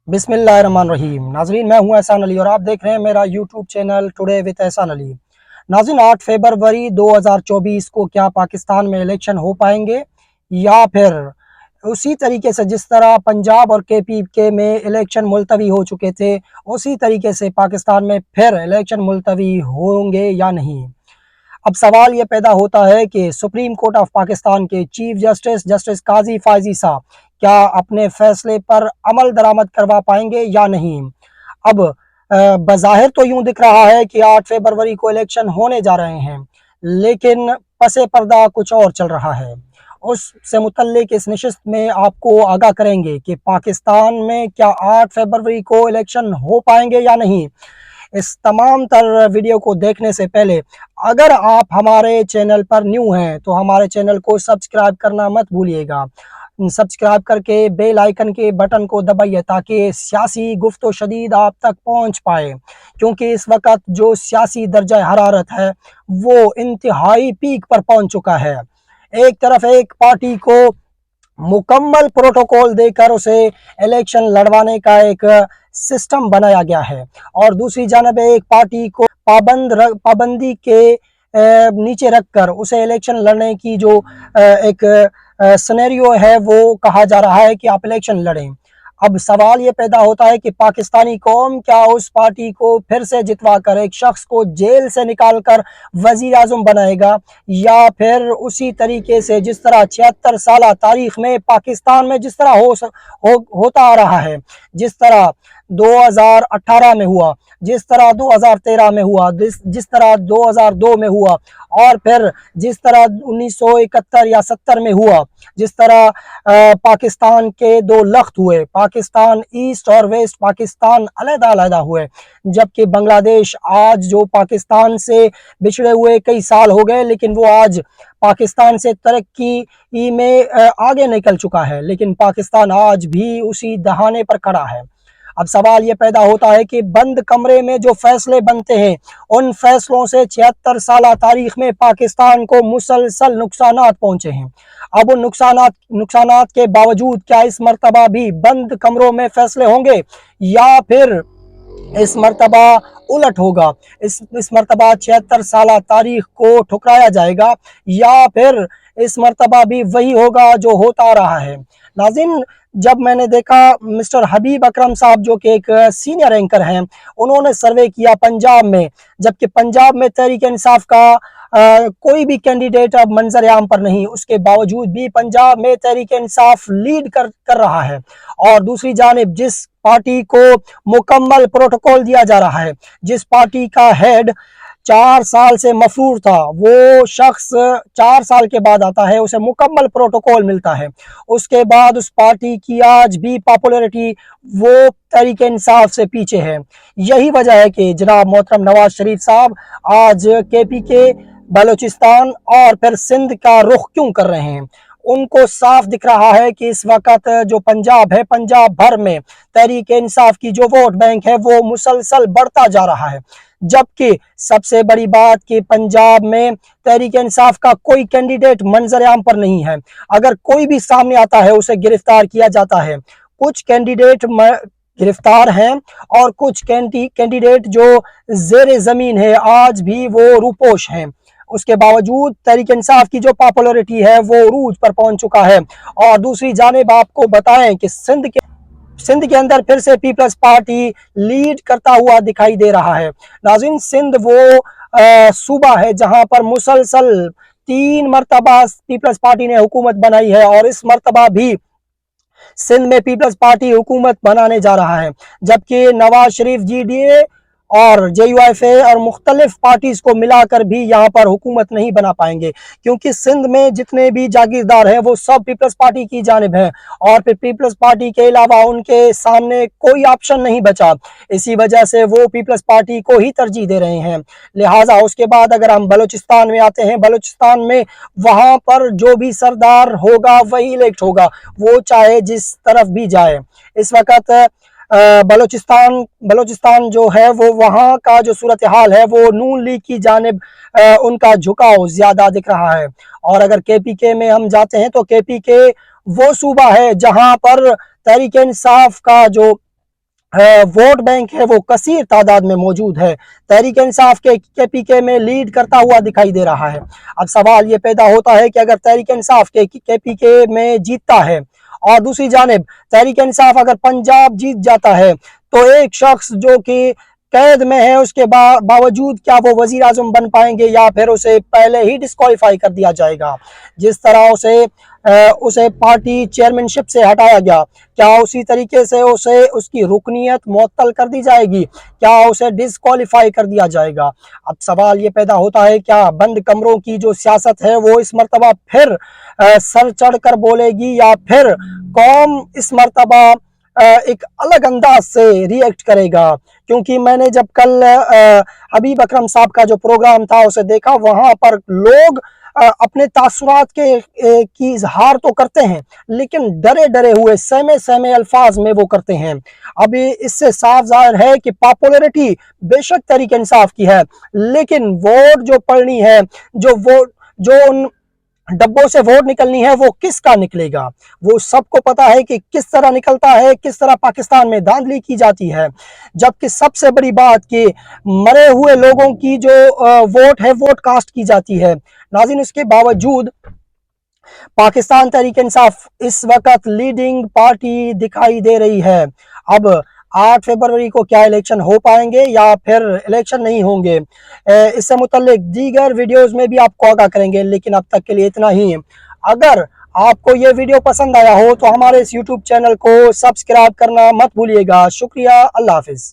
बिस्मिल्लाहिर्रहमानिर्रहीम। नाजरीन, मैं हूं एहसान अली और आप देख रहे हैं मेरा यूट्यूब चैनल टुडे विद एहसान अली। नाजरीन, 8 फरवरी 2024 को क्या पाकिस्तान में इलेक्शन हो पाएंगे या फिर उसी तरीके से जिस तरह पंजाब और केपी के में इलेक्शन मुलतवी हो चुके थे, उसी तरीके से पाकिस्तान में फिर इलेक्शन मुलतवी होंगे या नहीं। अब सवाल ये पैदा होता है कि सुप्रीम कोर्ट ऑफ पाकिस्तान के चीफ जस्टिस जस्टिस काजी फायजी साहब क्या अपने फैसले पर अमल दरामद करवा पाएंगे या नहीं। अब बज़ाहिर तो यूं दिख रहा है कि 8 फरवरी को इलेक्शन होने जा रहे हैं, लेकिन पसे पर्दा कुछ और चल रहा है। उससे मुतल्लिक इस नशिस्त में आपको आगाह करेंगे कि पाकिस्तान में क्या 8 फरवरी को इलेक्शन हो पाएंगे या नहीं। इस तमाम तर वीडियो को देखने से पहले अगर आप हमारे चैनल पर न्यू हैं तो हमारे चैनल को सब्सक्राइब करना मत भूलिएगा। सब्सक्राइब करके बेल आइकन के बटन को दबाइए ताकि सियासी गुफ्तो शदीद आप तक पहुंच पाए, क्योंकि इस वक्त जो सियासी दर्जा हरारत है वो इंतहाई पीक पर पहुंच चुका है। एक तरफ एक पार्टी को मुकम्मल प्रोटोकॉल देकर उसे इलेक्शन लड़वाने का एक सिस्टम बनाया गया है और दूसरी जानब एक पार्टी को पाबंदी के नीचे रखकर उसे इलेक्शन लड़ने की जो एक सिनेरियो है वो कहा जा रहा है कि आप इलेक्शन लड़ें। अब सवाल ये पैदा होता है कि पाकिस्तानी कौम क्या उस पार्टी को फिर से जितवा कर एक शख्स को जेल से निकाल कर वजीर आज़म बनाएगा, या फिर उसी तरीके से जिस तरह 76 साल तारीख में पाकिस्तान में जिस तरह होता आ रहा है, जिस तरह 2018 में हुआ, जिस तरह 2013 में हुआ, जिस तरह 2002 में हुआ और फिर जिस तरह 1971 या 70 में हुआ, जिस तरह पाकिस्तान के दो लख्त हुए, पाकिस्तान ईस्ट और वेस्ट पाकिस्तान अलग-अलग हुए, जबकि बांग्लादेश आज जो पाकिस्तान से बिछड़े हुए कई साल हो गए लेकिन वो आज पाकिस्तान से तरक्की में आगे निकल चुका है, लेकिन पाकिस्तान आज भी उसी दहाने पर खड़ा है। अब सवाल ये पैदा होता है कि बंद कमरे में जो फैसले बनते हैं उन फैसलों से 76 साल तारीख में पाकिस्तान को मुसलसल नुकसानात पहुंचे हैं। अब उन नुकसानात के बावजूद क्या इस मर्तबा भी बंद कमरों में फैसले होंगे या फिर इस मर्तबा उलट होगा, इस मर्तबा 76 साल तारीख को ठुकराया जाएगा या फिर इस मर्तबा भी वही होगा जो होता रहा है। नाज़रीन, जब मैंने देखा मिस्टर हबीब अकरम साहब जो कि एक सीनियर एंकर हैं, उन्होंने सर्वे किया पंजाब में, जबकि पंजाब में तहरीक इंसाफ का कोई भी कैंडिडेट अब मंजर आम पर नहीं, उसके बावजूद भी पंजाब में तहरीक इंसाफ लीड कर रहा है। और दूसरी जानिब जिस पार्टी को मुकम्मल प्रोटोकॉल दिया जा रहा है, जिस पार्टी का हेड 4 साल से मफरूर था, वो शख्स 4 साल के बाद आता है, उसे मुकम्मल प्रोटोकॉल मिलता है, उसके बाद उस पार्टी की आज भी पॉपुलैरिटी वो तहरीक इंसाफ से पीछे है। यही वजह है कि जनाब मोहतरम नवाज शरीफ साहब आज केपी के बलूचिस्तान और फिर सिंध का रुख क्यों कर रहे हैं। उनको साफ दिख रहा है कि इस वक्त जो पंजाब है, पंजाब भर में तहरीक इंसाफ की जो वोट बैंक है वो मुसलसल बढ़ता जा रहा है, जबकि सबसे बड़ी बात कि पंजाब में तहरीक इंसाफ का कोई कैंडिडेट मंजर आम पर नहीं है। अगर कोई भी सामने आता है उसे गिरफ्तार किया जाता है। कुछ कैंडिडेट गिरफ्तार हैं और कुछ कैंडिडेट जो जेर जमीन है आज भी वो रूपोश हैं। उसके बावजूद तहरीक इंसाफ की जो पॉपुलैरिटी है वो रूज पर पहुंच चुका है। और दूसरी जानिब आपको बताएं कि सिंध के अंदर फिर से पीपल्स पार्टी लीड करता हुआ दिखाई दे रहा है। नाज़रीन, सिंध वो सूबा है जहां पर मुसलसल 3 मरतबा पीपल्स पार्टी ने हुकूमत बनाई है और इस मरतबा भी सिंध में पीपल्स पार्टी हुकूमत बनाने जा रहा है, जबकि नवाज शरीफ जीडीए और JUIF और मुख्तलिफ पार्टीज को मिलाकर भी यहाँ पर हुकूमत नहीं बना पाएंगे, क्योंकि सिंध में जितने भी जागीरदार हैं वो सब पीपल्स पार्टी की जानिब हैं और फिर पीपल्स पार्टी के अलावा उनके सामने कोई ऑप्शन नहीं बचा। इसी वजह से वो पीपल्स पार्टी को ही तरजीह दे रहे हैं। लिहाजा उसके बाद अगर हम बलूचिस्तान में आते हैं, बलूचिस्तान में वहाँ पर जो भी सरदार होगा वही इलेक्ट होगा, वो चाहे जिस तरफ भी जाए। इस वक्त बलूचिस्तान जो है वो वहाँ का जो सूरत हाल है वो नून लीग की जानिब उनका झुकाव ज्यादा दिख रहा है। और अगर KPK में हम जाते हैं तो KPK वो सूबा है जहाँ पर तहरीक इंसाफ का जो वोट बैंक है वो कसीर तादाद में मौजूद है। तहरीक इंसाफ के केपीके में लीड करता हुआ दिखाई दे रहा है। अब सवाल ये पैदा होता है कि अगर तहरीक इंसाफ के केपीके में जीतता है और दूसरी जानिब तहरीक इंसाफ अगर पंजाब जीत जाता है तो एक शख्स जो कि कैद में है उसके बावजूद क्या वो वजीर आजम बन पाएंगे या फिर उसे पहले ही डिस्क्वालीफाई कर दिया जाएगा। जिस तरह उसे पार्टी चेयरमैनशिप से हटाया गया, क्या उसी तरीके से उसे उसकी रुकनीत मुअत्तल कर दी जाएगी, क्या उसे डिस्क्वालीफाई कर दिया जाएगा। अब सवाल ये पैदा होता है क्या बंद कमरों की जो सियासत है वो इस मरतबा फिर सर चढ़ कर बोलेगी या फिर कौम इस मरतबा एक अलग अंदाज से रिएक्ट करेगा। क्योंकि मैंने जब कल हबीब अकरम साहब का जो प्रोग्राम था उसे देखा, वहां पर लोग अपने तासुरात की इजहार तो करते हैं लेकिन डरे डरे हुए सहमे सहमे अल्फाज में वो करते हैं। अभी इससे साफ जाहिर है कि पॉपुलैरिटी बेशक तहरीक इंसाफ की है लेकिन वोट जो पड़नी है, जो उन डब्बों से वोट निकलनी है वो किसका निकलेगा, वो सबको पता है कि किस तरह निकलता है, किस तरह पाकिस्तान में धांधली की जाती है। जबकि सबसे बड़ी बात कि मरे हुए लोगों की जो वोट है वोट कास्ट की जाती है। नाज़रीन, इसके बावजूद पाकिस्तान तहरीक इंसाफ इस वक्त लीडिंग पार्टी दिखाई दे रही है। अब 8 फरवरी को क्या इलेक्शन हो पाएंगे या फिर इलेक्शन नहीं होंगे, इससे मुतल्लिक दीगर वीडियोस में भी आपको आगाह करेंगे। लेकिन अब तक के लिए इतना ही। अगर आपको ये वीडियो पसंद आया हो तो हमारे इस यूट्यूब चैनल को सब्सक्राइब करना मत भूलिएगा। शुक्रिया, अल्लाह हाफिज।